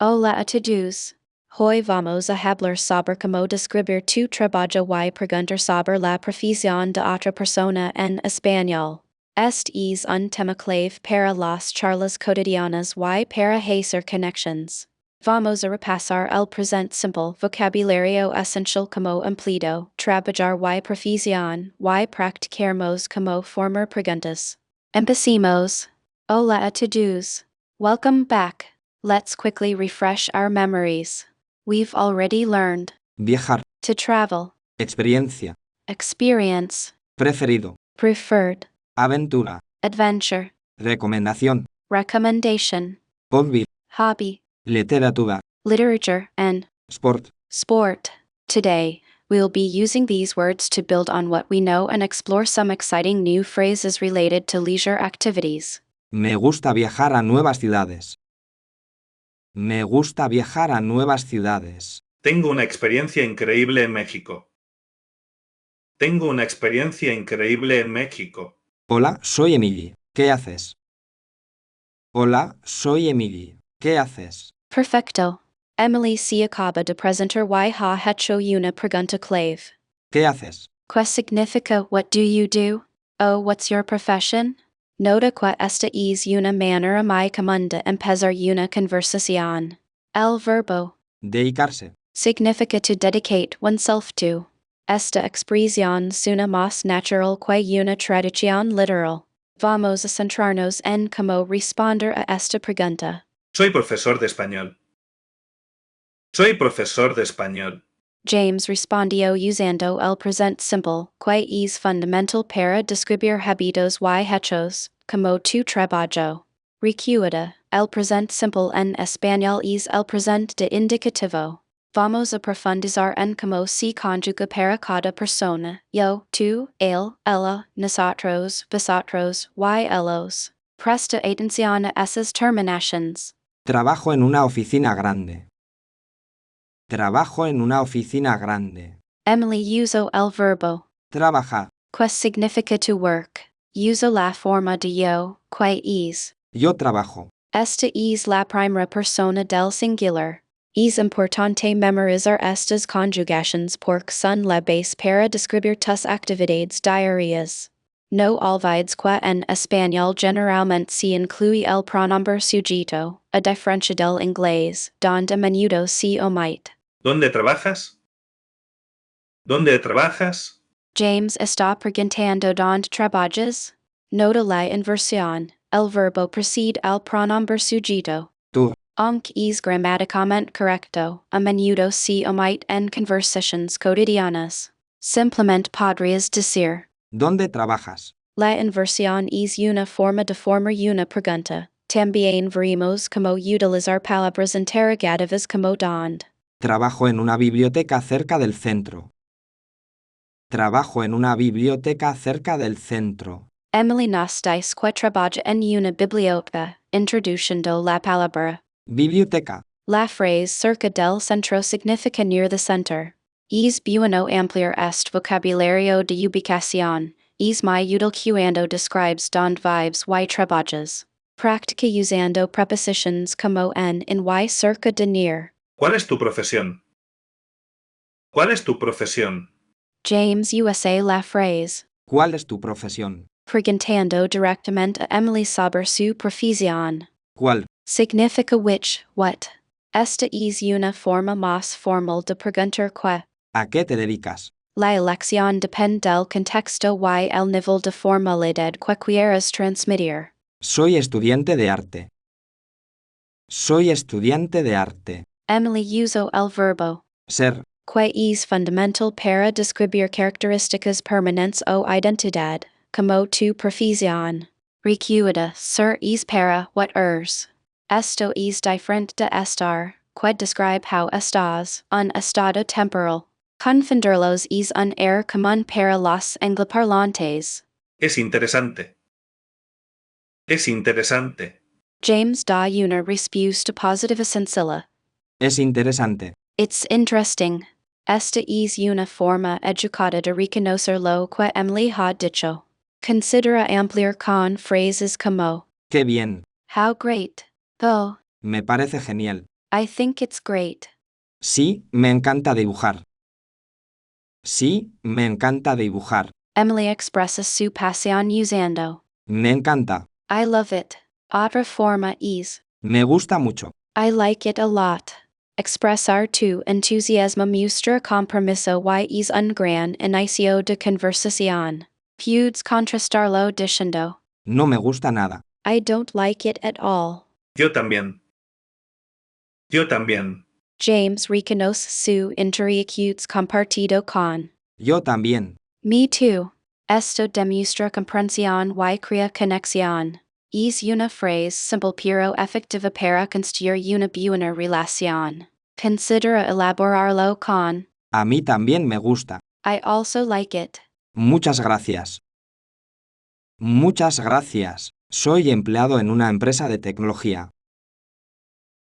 Hola a todos. Hoy vamos a hablar sobre cómo describir tu trabajo y preguntar sobre la profesión de otra persona en español. Este es un tema clave para las charlas cotidianas y para hacer conexiones. Vamos a repasar el presente simple, vocabulario esencial como empleado, trabajar y profesión, y practicaremos como formar preguntas. Empecemos. Hola a todos. Welcome back. Let's quickly refresh our memories. We've already learned Viajar. to travel, Experiencia. experience, Preferido. preferred, Aventura. adventure, Recomendación. recommendation, Hobby. hobby, Literatura. literature, and Sport. sport. Today, we'll be using these words to build on what we know and explore some exciting new phrases related to leisure activities. Me gusta viajar a nuevas ciudades. Me gusta viajar a nuevas ciudades. Tengo una experiencia increíble en México. Tengo una experiencia increíble en México. Hola, soy Emily. ¿Qué haces? Hola, soy Emily. ¿Qué haces? Perfecto. Emily se acaba de presentar y ha hecho una pregunta clave. ¿Qué haces? ¿Qué significa what do you do? O what's your profession? Nota que esta es una manera muy común de empezar una conversación. El verbo Dedicarse. significa to dedicate oneself to. Esta expresión suena más natural que una traducción literal. Vamos a centrarnos en cómo responder a esta pregunta. Soy profesor de español. Soy profesor de español. James respondió usando el present simple, que es fundamental para describir hábitos y hechos, como tu trabajo. Recuerda, el present simple en español es el present de indicativo. Vamos a profundizar en cómo se conjuga para cada persona, yo, tú, él, ella, nosotros, vosotros, y ellos. Presta atención a esas terminaciones. Trabajo en una oficina grande. Trabajo en una oficina grande. Emily usó el verbo. Trabajar. Que significa to work. Usa la forma de yo, que es. Yo trabajo. Esta es la primera persona del singular. Es importante memorizar estas conjugaciones porque son la base para describir tus actividades diarias. No olvides que en español generalmente se incluye el pronombre sujeto, a diferencia del inglés, donde a menudo se omite. ¿Dónde trabajas? ¿Dónde trabajas? James está preguntando dónde trabajas. Nota la inversión. El verbo precede al pronombre sujeto. Tú. Aunque es gramáticamente correcto, a menudo se omite en conversaciones cotidianas. Simplemente podrías decir. ¿Dónde trabajas? La inversión es una forma de formar una pregunta. También veremos cómo utilizar palabras interrogativas como dónde. Trabajo en una biblioteca cerca del centro. Trabajo en una biblioteca cerca del centro. Emily nos dice que trabaja en una biblioteca, introduciendo la palabra. Biblioteca. La frase cerca del centro significa near the center. Es bueno ampliar este vocabulario de ubicación. Es muy útil cuando describes donde vives y trabajas. Practica usando preposiciones como en y cerca de near. ¿Cuál es tu profesión? ¿Cuál es tu profesión? James usa la frase. ¿Cuál es tu profesión? Preguntando directamente a Emily sobre su profesión. ¿Cuál? Significa which, what. Esta es una forma más formal de preguntar que. ¿A qué te dedicas? La elección depende del contexto y el nivel de formalidad que quieras transmitir. Soy estudiante de arte. Soy estudiante de arte. Emily usó el verbo. Ser. Que es fundamental para describir características permanentes o identidad, como tu profesión. Recuerda, ser es para what eres. Esto es diferente de estar, que describe how estás, un estado temporal. Confundirlos es un error común para los angloparlantes. Es interesante. Es interesante. James da una respuesta positiva sencilla. Es interesante. It's interesting. Esta es una forma educada de reconocer lo que Emily ha dicho. Considera ampliar con phrases como ¡Qué bien! how great, though, Me parece genial. I think it's great. Sí, me encanta dibujar. Sí, me encanta dibujar. Emily expresses su pasión usando. Me encanta. I love it. Otra forma es. Me gusta mucho. I like it a lot. Expresar tu entusiasmo muestra compromiso y es un gran inicio de conversación. Puedes contrastarlo diciendo. No me gusta nada. I don't like it at all. Yo también. Yo también. James reconoce su interés compartido con. Yo también. Me too. Esto demuestra comprensión y crea conexión. Es una frase simple pero efectiva para construir una buena relación. Considera elaborarlo con. A mí también me gusta. I also like it. Muchas gracias. Muchas gracias. Soy empleado en una empresa de tecnología.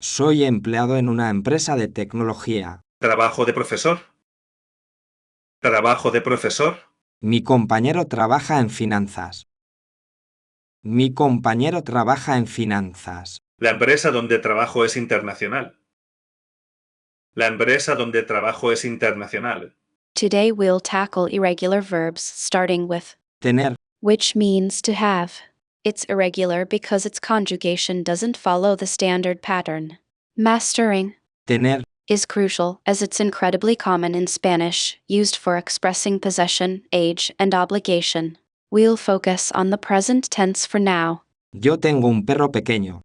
Soy empleado en una empresa de tecnología. Trabajo de profesor. Trabajo de profesor. Mi compañero trabaja en finanzas. Mi compañero trabaja en finanzas. La empresa donde trabajo es internacional. La empresa donde trabajo es internacional. Today we'll tackle irregular verbs starting with Tener. which means to have. It's irregular because its conjugation doesn't follow the standard pattern. Mastering Tener. is crucial as it's incredibly common in Spanish, used for expressing possession, age, and obligation. We'll focus on the present tense for now. Yo tengo un perro pequeño.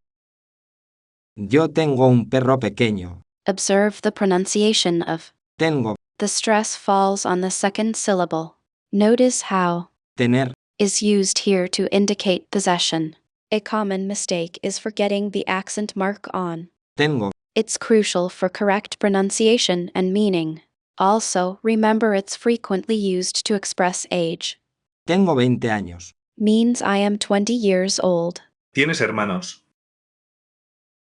Yo tengo un perro pequeño. Observe the pronunciation of. Tengo. The stress falls on the second syllable. Notice how Tener. is used here to indicate possession. A common mistake is forgetting the accent mark on. Tengo. It's crucial for correct pronunciation and meaning. Also, remember it's frequently used to express age. Tengo 20 años. Means I am 20 years old. ¿Tienes hermanos?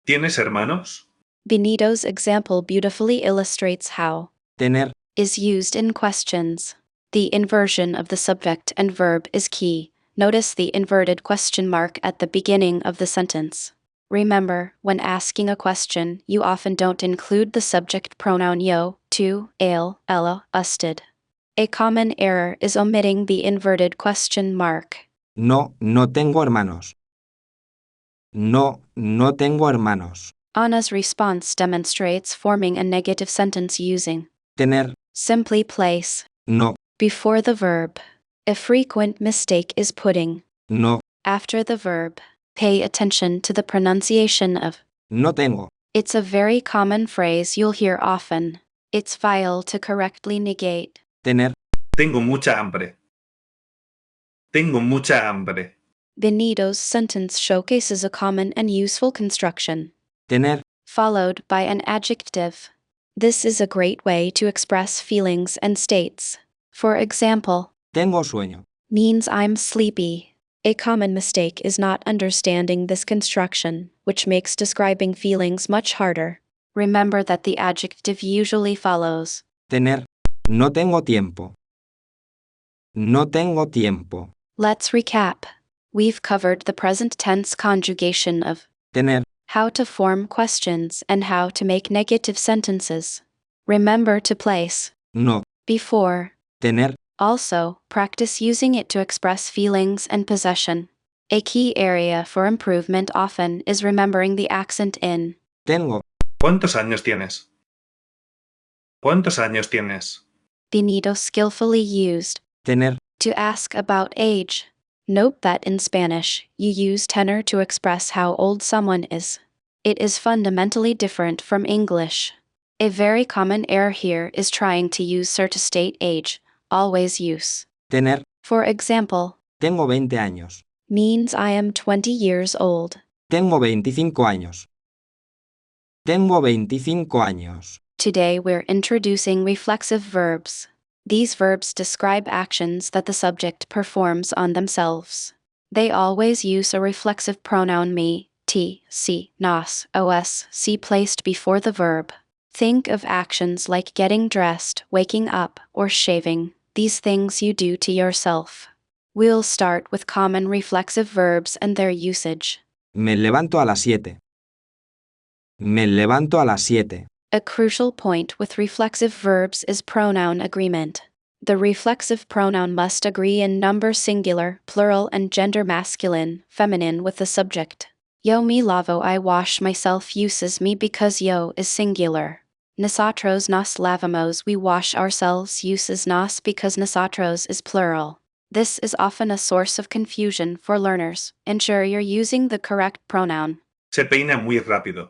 ¿Tienes hermanos? Benito's example beautifully illustrates how Tener. is used in questions. The inversion of the subject and verb is key. Notice the inverted question mark at the beginning of the sentence. Remember, when asking a question, you often don't include the subject pronoun yo, tu, él, ella, usted. A common error is omitting the inverted question mark. No, no tengo hermanos. No, no tengo hermanos. Anna's response demonstrates forming a negative sentence using Tener. simply place No, before the verb. A frequent mistake is putting no, after the verb. Pay attention to the pronunciation of. no tengo. It's a very common phrase you'll hear often. It's vital to correctly negate. Tener. Tengo mucha hambre. Tengo mucha hambre. Benito's sentence showcases a common and useful construction, Tener. followed by an adjective. This is a great way to express feelings and states. For example, Tengo sueño. means I'm sleepy. A common mistake is not understanding this construction, which makes describing feelings much harder. Remember that the adjective usually follows. Tener. No tengo tiempo. No tengo tiempo. Let's recap. We've covered the present tense conjugation of Tener. how to form questions and how to make negative sentences. Remember to place No. before. Tener. Also, practice using it to express feelings and possession. A key area for improvement often is remembering the accent in. Tengo. ¿Cuántos años tienes? ¿Cuántos años tienes? Benito skillfully used Tener. to ask about age. Note that in Spanish, you use tenor to express how old someone is. It is fundamentally different from English. A very common error here is trying to use ser to state age. Always use. Tener. For example, Tengo 20 años. means I am 20 years old. Tengo 25 años. Tengo 25 años. Today we're introducing reflexive verbs. These verbs describe actions that the subject performs on themselves. They always use a reflexive pronoun me, t, c, nos, os, c placed before the verb. Think of actions like getting dressed, waking up, or shaving, these things you do to yourself. We'll start with common reflexive verbs and their usage. Me levanto a las 7. Me levanto a las 7. A crucial point with reflexive verbs is pronoun agreement. The reflexive pronoun must agree in number singular, plural, and gender masculine, feminine with the subject. Yo me lavo, I wash myself uses me because yo is singular. Nosotros nos lavamos, we wash ourselves uses nos because nosotros is plural. This is often a source of confusion for learners. Ensure you're using the correct pronoun. Se peina muy rápido.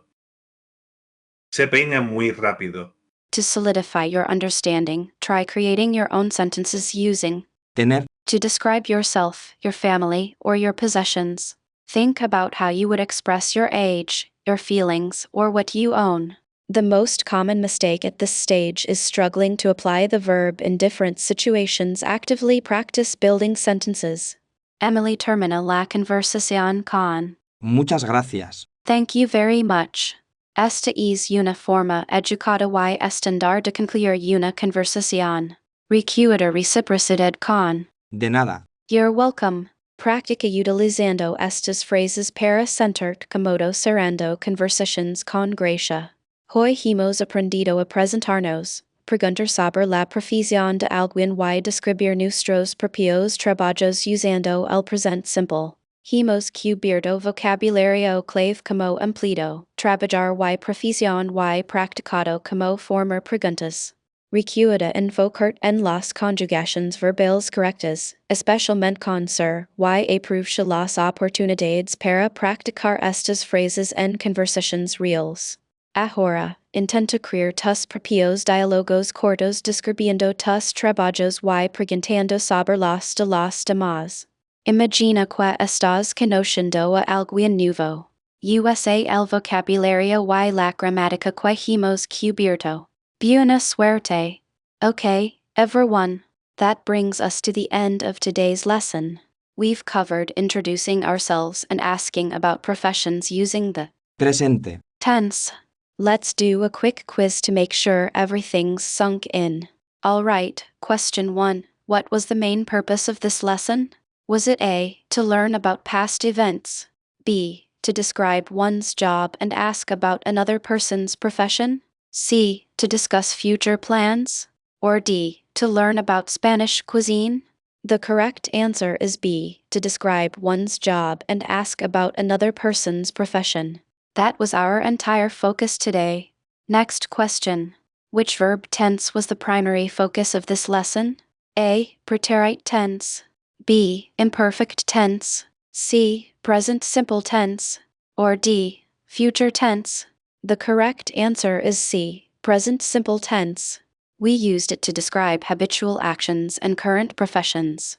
Se peina muy rápido. To solidify your understanding, try creating your own sentences using Tener, to describe yourself, your family, or your possessions. Think about how you would express your age, your feelings, or what you own. The most common mistake at this stage is struggling to apply the verb in different situations. Actively practice building sentences. Emily termina la conversación con. muchas gracias. Thank you very much. Esta es una forma educada y estándar de concluir una conversación. Recuerda reciprocidad con. De nada. You're welcome. Practica utilizando estas frases para sentir cómodo cerrando conversaciones con gracia. Hoy hemos aprendido a presentarnos, preguntar sobre la profesión de alguien y describir nuestros propios trabajos usando el presente simple. Hemos cubierto vocabulario clave como empleado, trabajar y profesión y practicado como formar preguntas. Recuerda enfocar en las conjugaciones verbales correctas, especialmente con ser, y aprovecha las oportunidades para practicar estas frases en conversaciones reales. Ahora, intenta crear tus propios diálogos cortos describiendo tus trabajos y preguntando sobre los de los demás. Imagina que estás conociendo a alguien nuevo. Usa el vocabulario y la gramática que hemos cubierto. Buena suerte. Okay, everyone. That brings us to the end of today's lesson. We've covered introducing ourselves and asking about professions using the Presente. tense. Let's do a quick quiz to make sure everything's sunk in. Alright, question 1. What was the main purpose of this lesson? Was it A, to learn about past events? B, to describe one's job and ask about another person's profession? C, to discuss future plans? Or D, to learn about Spanish cuisine? The correct answer is B, to describe one's job and ask about another person's profession. That was our entire focus today. Next question. Which verb tense was the primary focus of this lesson? A, preterite tense. B, imperfect tense. C, present simple tense. Or D, future tense. The correct answer is C, present simple tense. We used it to describe habitual actions and current professions.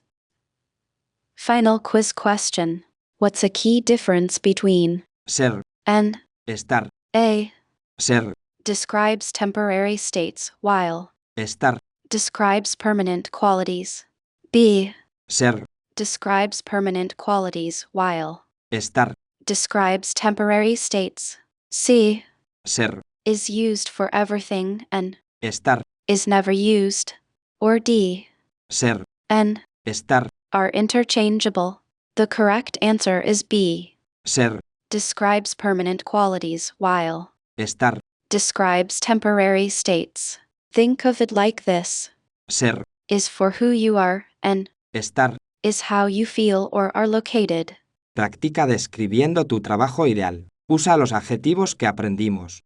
Final quiz question. What's a key difference between Ser, and estar, A? ser, Describes temporary states, while estar, describes permanent qualities. B. ser, Describes permanent qualities, while estar, describes temporary states. C. ser, Is used for everything and estar, is never used. Or D. ser, And estar, are interchangeable. The correct answer is B. ser, Describes permanent qualities, while estar, describes temporary states. Think of it like this. ser, Is for who you are, and estar. is how you feel or are located. Practica describiendo tu trabajo ideal. Usa los adjetivos que aprendimos.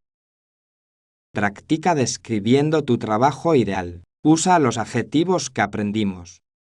Practica describiendo tu trabajo ideal. Usa los adjetivos que aprendimos.